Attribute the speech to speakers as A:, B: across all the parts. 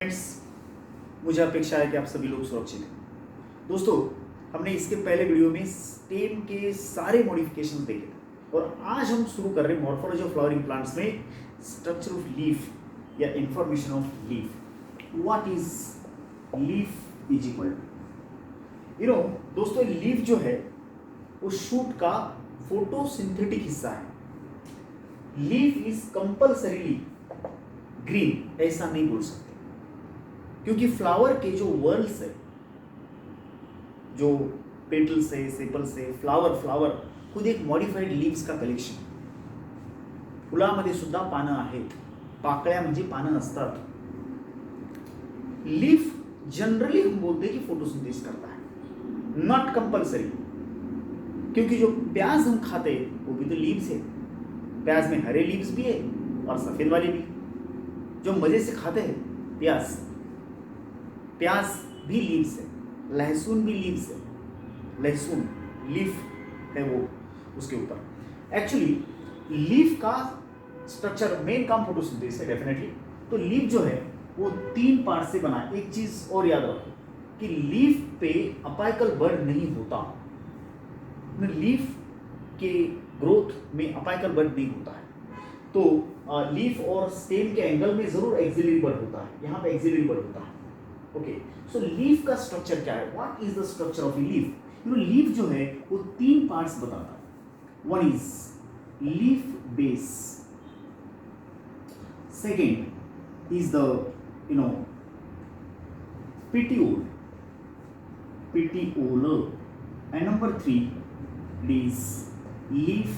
A: Friends, मुझे अपेक्षा है कि आप सभी लोग सुरक्षित हैं। दोस्तों, हमने इसके पहले वीडियो में स्टेम के सारे मॉडिफिकेशंस देखे थे और आज हम शुरू कर रहे हैं मॉर्फोलॉजी ऑफ फ्लावरिंग प्लांट्स में स्ट्रक्चर ऑफ लीफ या information of leaf. What is leaf is equal to दोस्तों, लीफ जो है वो शूट का फोटोसिंथेटिक हिस्सा है। लीफ इज कंपल्सरीली ग्रीन ऐसा नहीं बोल सकते, क्योंकि फ्लावर के जो वर्ल्स है, जो पेटल्स है, सेपल्स है, फ्लावर खुद एक मॉडिफाइड लीव्स का कलेक्शन. फुलामध्ये सुद्धा पानं आहेत, पाकळ्या म्हणजे पानं नसतात. लीफ जनरली हम बोलते हैं कि फोटोसिंथेसिस करता है, नॉट कंपल्सरी, क्योंकि जो प्याज हम खाते हैं वो भी तो लीव्स है. प्याज में हरे लीव्स भी है और सफेद वाले भी. जो मजे से खाते हैं प्याज भी लीव्स है, लहसुन भी लीव्स है, लहसुन लीफ है वो उसके ऊपर. एक्चुअली लीफ का स्ट्रक्चर मेन काम फोटोसिंथेसिस है डेफिनेटली. तो लीफ जो है वो 3 पार्ट से बना है. एक चीज और याद रखो कि लीफ पे अपाइकल बड नहीं होता. लीफ के ग्रोथ में अपाइकल बड नहीं होता है. तो लीफ और स्टेम के एंगल में जरूर एक्सिलरी बड होता है, यहाँ पे एक्सिलरी बड होता है. ओके, सो लीफ का स्ट्रक्चर क्या है? What is the structure of a leaf? Leaf जो है वो 3 पार्ट्स बताता है. One is leaf base, second is the petiole, and number 3 is leaf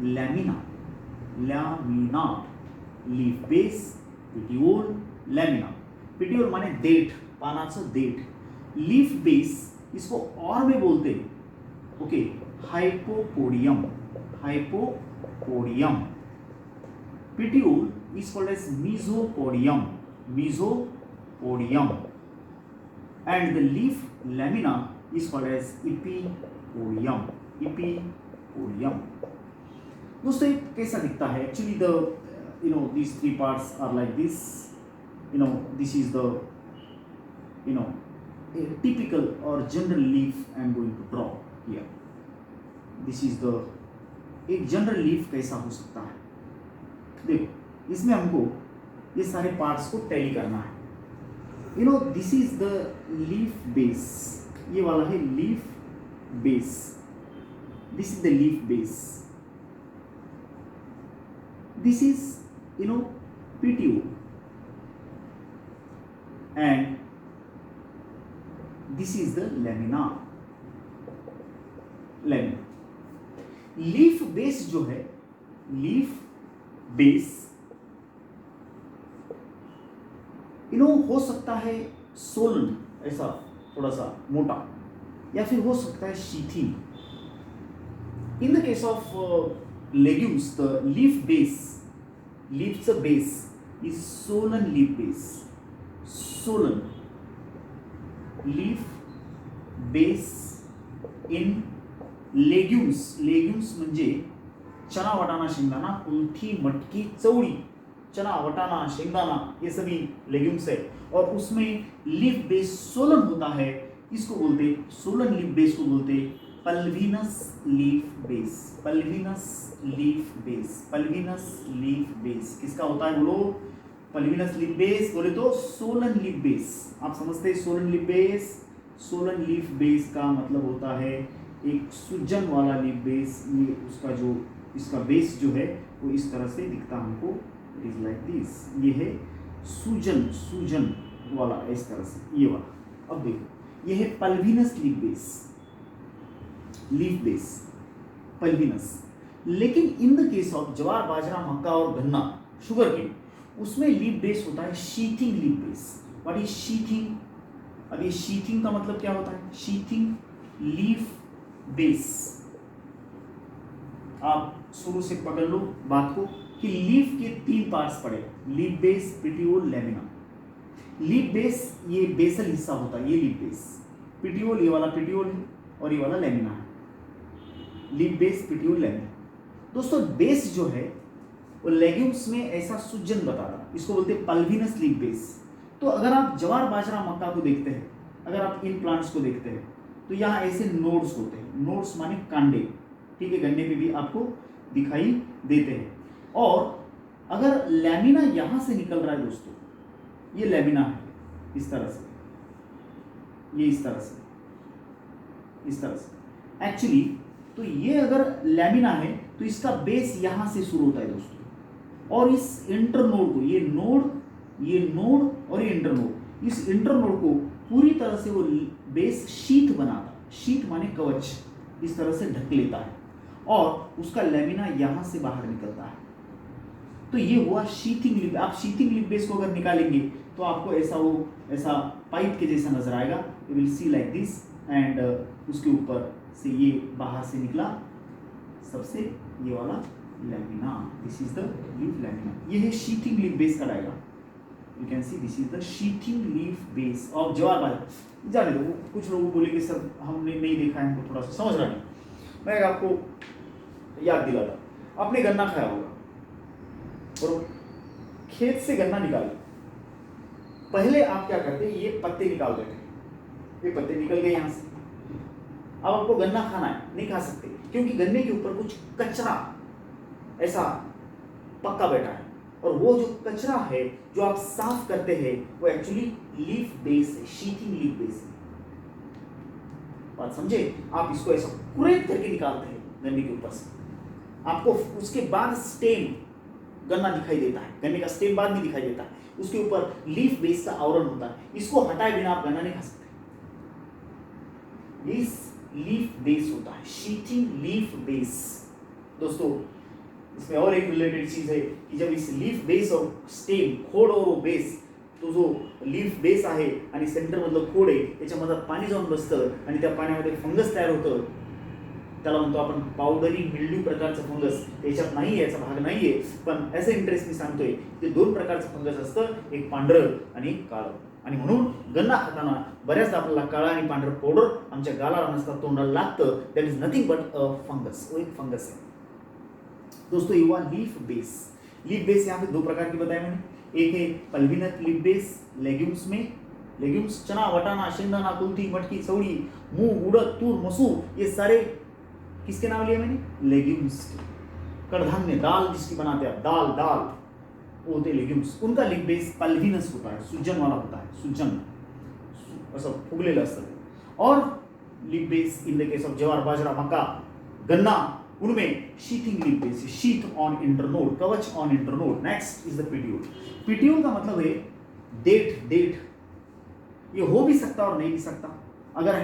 A: lamina. Leaf base, petiole, lamina. petiole माने देठ, पानाचं देठ. लीफ बेस इसको और में बोलते हैं, okay, हाइपोपोडियम. petiole is called as mesopodium. And the leaf lamina is called as epipodium. दोस्तों, ये कैसा दिखता है? Actually these 3 parts are like this. This is the a typical or general leaf I am going to draw here. This is the एक general leaf कैसा हो सकता है. देखो, इसमें हमको ये सारे पार्ट्स को टैली करना है. This is the leaf base. ये वाला है leaf base. This is the leaf base. This is petiole and this is the lamina. Leaf base जो है, लीफ बेस हो सकता है सोलन, ऐसा थोड़ा सा मोटा, या फिर हो सकता है sheathing. In the case of legumes, the leaf base, लीफचं base is swollen leaf base. Swollen leaf base in legumes म्हणजे चना, वाटाणा, शेंगदाणा, कुल्थी, मटकी, चवड़ी. चना, वटाना, शेंगदाना ये सभी लेग्यूम्स है और उसमें लीफ बेस सोलन होता है. इसको बोलते, सोलन लीफ बेस को बोलते पल्विनस लीफ बेस. किसका होता है बोलो? Pulvinus leaf base. बोले तो सोलन लीफ बेस. आप समझते हैं Solan leaf base? Swollen leaf base का मतलब होता है एक सूजन वाला लीफ बेस. ये उसका जो इसका बेस जो है वो इस तरह से दिखता हमको. It is like this. ये है सूजन वाला, इस तरह से ये वाला. अब देखो, ये है पल्विनस लीफ बेस, पल्विनस. लेकिन इन द केस ऑफ ज्वार, बाजरा, मक्का और गन्ना, शुगर केन, उसमें लीफ बेस होता है sheathing leaf base. What is sheathing? अब ये शीथिंग का मतलब क्या होता है? Sheathing leaf base. आप शुरू से पकड़ लो बात को कि लीफ के 3 पार्ट्स पड़े, leaf base, petiole, lamina. Leaf base ये बेसल हिस्सा होता है, ये लीफ बेस. petiole, ये वाला petiole और ये वाला लैमिना है. Leaf base, petiole, lamina. दोस्तों, बेस जो है वो लेग्यूम्स में ऐसा सूजन बताता, इसको बोलते हैं पल्विनस लीफ बेस. तो अगर आप ज्वार बाजरा मक्का को देखते हैं, अगर आप इन प्लांट्स को देखते हैं तो यहाँ ऐसे नोड्स होते हैं, नोड्स माने कांडे, ठीक है, गन्ने पे भी आपको दिखाई देते हैं। और अगर लैमिना यहाँ से निकल रहा है दोस्तों, ये लैमिना है इस तरह से, ये इस तरह से, इस तरह से एक्चुअली। तो ये अगर लैमिना है तो इसका बेस यहाँ से शुरू होता है दोस्तों, और इस इंटरनोड को, ये नोड और ये इंटरनोड, इस इंटरनोड को पूरी तरह से वो बेस शीट बनाता है, शीट माने कवच, इस तरह से ढक लेता है और उसका लैमिना यहाँ से बाहर निकलता है। तो ये हुआ शीथिंग लिप। आप शीथिंग लिप बेस को अगर निकालेंगे तो आपको ऐसा पाइप के जैसा नजर आएगा, you will see like this, and उसके ऊपर से ये बाहर से निकला सबसे ये वाला lamina, this is the leaf lamina. ये है शीथिंग लीफ बेस का diagram, you can see this is the sheathing leaf base of ज्वार बाजरा। जाने दो, कुछ लोग बोलेंगे सर हमने नहीं देखा है, हमको थोड़ा सा समझ रहा नहीं। मैं आपको याद दिलाता, आपने गन्ना खाया होगा और खेत से गन्ना निकाले, पहले आप क्या करते, ये पत्ते निकाल देते, ये पत्ते निकल गए यहाँ से। अब आपको गन्ना खाना है, नहीं खा सकते क्योंकि गन्ने के ऊपर कुछ कचरा ऐसा पक्का बैठा है, और वो जो कचरा है जो आप साफ करते हैं वो एक्चुअली लीफ बेस है, शीथिंग लीफ बेस है। बात समझे? आप इसको ऐसा कुरेद करके निकालते हैं गन्ने के ऊपर से, आपको उसके बाद स्टेम गन्ना दिखाई देता है, गन्ने का स्टेम बाद में दिखाई देता है, उसके ऊपर लीफ बेस का आवरण होता है, इसको हटाए बिना आप गन्ना नहीं खा सकते। इस लीफ बेस होता है, शीथिंग लीफ बेस। दोस्तों इसमें और एक रिलेटेड चीज है कि जब इस लीफ बेस और स्टेम, खोड और बेस, तो जो लीफ बेस आहे आणि सेंटर मधलं खोड आहे त्याच्यामध्ये पाणी जाऊन बसतं आणि त्या पाण्यामध्ये फंगस तयार होतं, त्याला म्हणतो आपण पावडरी मिल्ड्यू प्रकारचं फंगस। त्याच्यात नाही याचा भाग नाहीये, पण ॲज अ इंटरेस्ट मी सांगतोय ते दोन प्रकारचं फंगस असतं, एक पांढरं आणि एक काळं। आणि म्हणून गन्ना खाताना बऱ्याचदा आपल्याला काळा आणि पांढरं पावडर आमच्या गालाला नसतं, तोंडाला लागतं, that is nothing but a fungus, वो एक फंगस है दोस्तों। ये हुआ लीफ बेस। लीफ बेस यहाँ पे दो प्रकार की बताया मैंने, एक है पल्विनत लीफ बेस लेग्यूम्स में, लेग्यूम्स चना, वटाना, शेंगदाना, कुल्थी, मटकी, चौड़ी, मूंग, उड़द, तूर, मसूर, ये सारे किसके नाम लिए मैंने? लेग्यूम्स के। कड़धान्य, दाल जिसकी बनाते हैं आप, दाल वो होते लेग्यूम्स, उनका लीफ बेस पल्विनस होता है, सूजन वाला होता है, सूजन असं फुगलेलं असतं। और leaf base in the case of ज्वार, बाजरा, मक्का, गन्ना, उनमें sheathing leaf base, sheath on internode, कवच on internode. Next is the petiole. Petiole का मतलब है डेट। ये हो भी सकता और नहीं भी सकता। अगर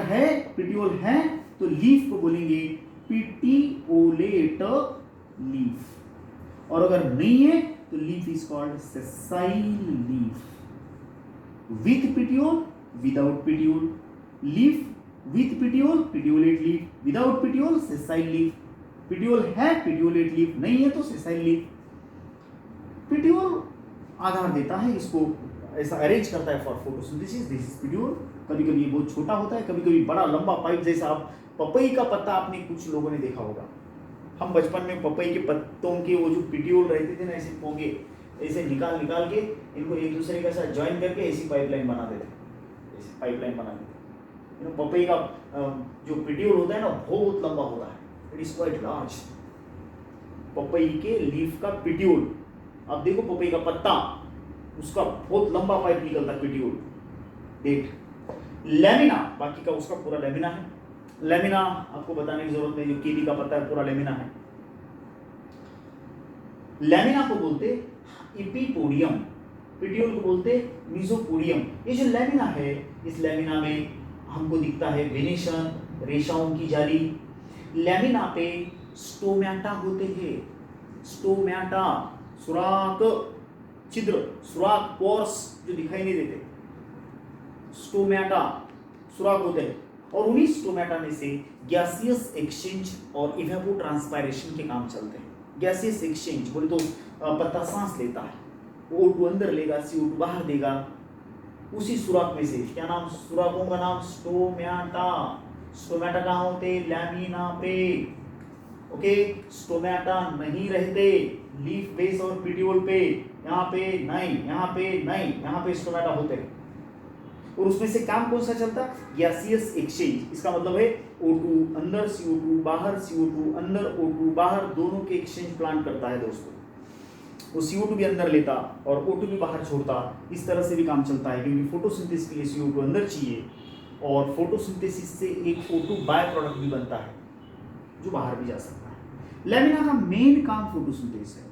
A: है पिट्यूल है तो लीफ को बोलेंगे पिटियोलेट लीफ, और अगर नहीं है तो leaf is called sessile leaf. With petiole, without petiole, leaf with petiole, petiolate leaf, without petiole, sessile leaf. Petiole है पिट्यूलेट लीफ, नहीं है तो सेसाइल लीफ। पिट्यूल आधार देता है, इसको ऐसा अरेंज करता है फॉर फोटोसिंथेसिस, दिस इज पिट्यूल। कभी कभी ये बहुत छोटा होता है, कभी कभी बड़ा लंबा पाइप जैसा। आप पपई का पत्ता आपने कुछ लोगों ने देखा होगा, हम बचपन में पपई के पत्तों के वो जो पिट्यूल रहते थे ना, ऐसे पोंगे ऐसे निकाल के इनको एक दूसरे के साथ ज्वाइन करके ऐसी पाइपलाइन बना देते, ऐसी पाइपलाइन बना देते। पपई का जो पिट्यूल होता है ना बहुत लंबा होता है, इट इज क्वाइट लार्ज। पपई के लीफ का पिट्यूल, अब देखो पपई का पत्ता, उसका बहुत लंबा पाइप निकलता है पिट्यूल, डेट। लैमिना बाकी का उसका पूरा लैमिना है। लैमिना आपको बताने की जरूरत नहीं, जो केवी का पत्ता है पूरा लैमिना है। लैमिना को बोलते इपीपोडियम, पिट्यूल को बोलते मीजोपोडियम। ये जो लैमिना है, इस लैमिना में हमको दिखता है वेनेशन, रेशाओं की जाली। लैमिना पे स्टोमैटा होते हैं, स्टोमैटा, सुराख, छिद्र, सुराख, पोर्स जो दिखाई नहीं देते, स्टोमैटा सुराख होते हैं। और उन्हीं स्टोमैटा में से गैसियस एक्सचेंज और इवेपो ट्रांसपायरेशन के काम चलते हैं। गैसियस एक्सचेंज बोले तो पत्ता सांस लेता है, O2 अंदर लेगा, CO2 बाहर देगा, उसी सुराख में से। क्या नाम सुराखों का नाम? स्टोमैटा। स्टोमैटा कहाँ होते? लैमिना पे। ओके, स्टोमैटा नहीं रहते लीफ बेस और पिट्यूल पे, यहाँ पे नहीं, यहाँ पे नहीं, यहाँ पे स्टोमेटा होते हैं। और उसमें से काम कौन सा चलता है? Gaseous exchange. इसका मतलब है O2 अंदर, CO2 बाहर, CO2 अंदर, O2 बाहर, दोनों के एक्सचेंज प्लांट करता है दोस्तों। वो CO2 भी अंदर लेता और O2 भी बाहर छोड़ता। इस तरह से भी काम चलता है, क्योंकि फोटोसिंथेसिस के लिए CO2 अंदर चाहिए और फोटोसिंथेसिस से एक O2 बाय प्रोडक्ट भी बनता है जो बाहर भी जा सकता है। लैमिना का मेन काम फोटोसिंथेसिस है,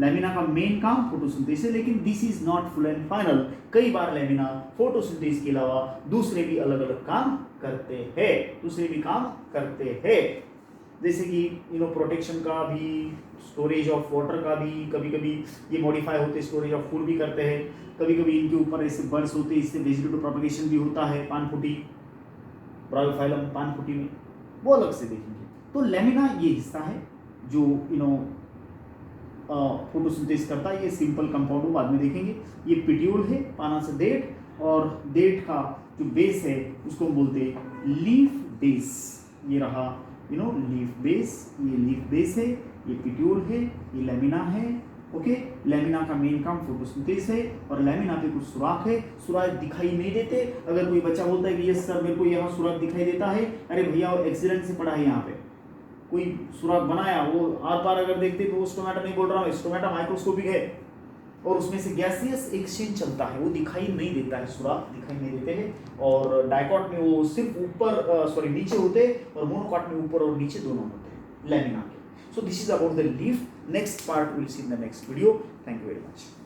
A: लैमिना का मेन काम फोटोसिंथेसिस है, लेकिन this is not full and final. कई बार लैमिना फोटोसिंथेसिस के अलावा दूसरे भी अलग अलग काम करते हैं, जैसे कि प्रोटेक्शन का भी, स्टोरेज ऑफ वाटर का भी, कभी कभी ये मॉडिफाई होते स्टोरेज ऑफ फूड भी करते हैं, कभी कभी इनके ऊपर ऐसे बर्ड्स होते हैं, इससे वेजिटेटिव प्रोपगेशन भी होता है। पानफुटी, ब्रायोफाइलम पानफुटी में, वो अलग से देखेंगे। तो लैमिना ये हिस्सा है जो फोटोसिंथेसिस करता है। ये सिंपल कंपाउंड बाद में देखेंगे। ये पिट्यूल है, पाना से डेट, और डेट का जो बेस है उसको हम बोलते हैं लीफ बेस। ये रहा लीफ बेस, ये लीफ बेस है, ये पिट्यूल है, ये लैमिना है। ओके, लैमिना का मेन काम फोटोसिंथेसिस है और लैमिना पे कुछ सुराख है, सुराख दिखाई नहीं देते। अगर कोई बच्चा बोलता है कि यस सर मेरे को यहाँ सुराख दिखाई देता है, अरे भैया वो एक्सीडेंट से पड़ा है, यहाँ पे कोई सुराख बनाया, वो आर पार अगर देखते तो वो स्टोमेटा नहीं बोल रहा हूँ, स्टोमेटा माइक्रोस्कोपिक है और उसमें से गैसियस एक्सचेंज चलता है, वो दिखाई नहीं देता है, सुराख दिखाई नहीं देते हैं। और डाइकॉट में वो सिर्फ ऊपर नीचे होते हैं और मोनोकॉट में ऊपर और नीचे दोनों होते हैं लैमिना के। So this is about the leaf. Next part we'll see in the next video. Thank you very much.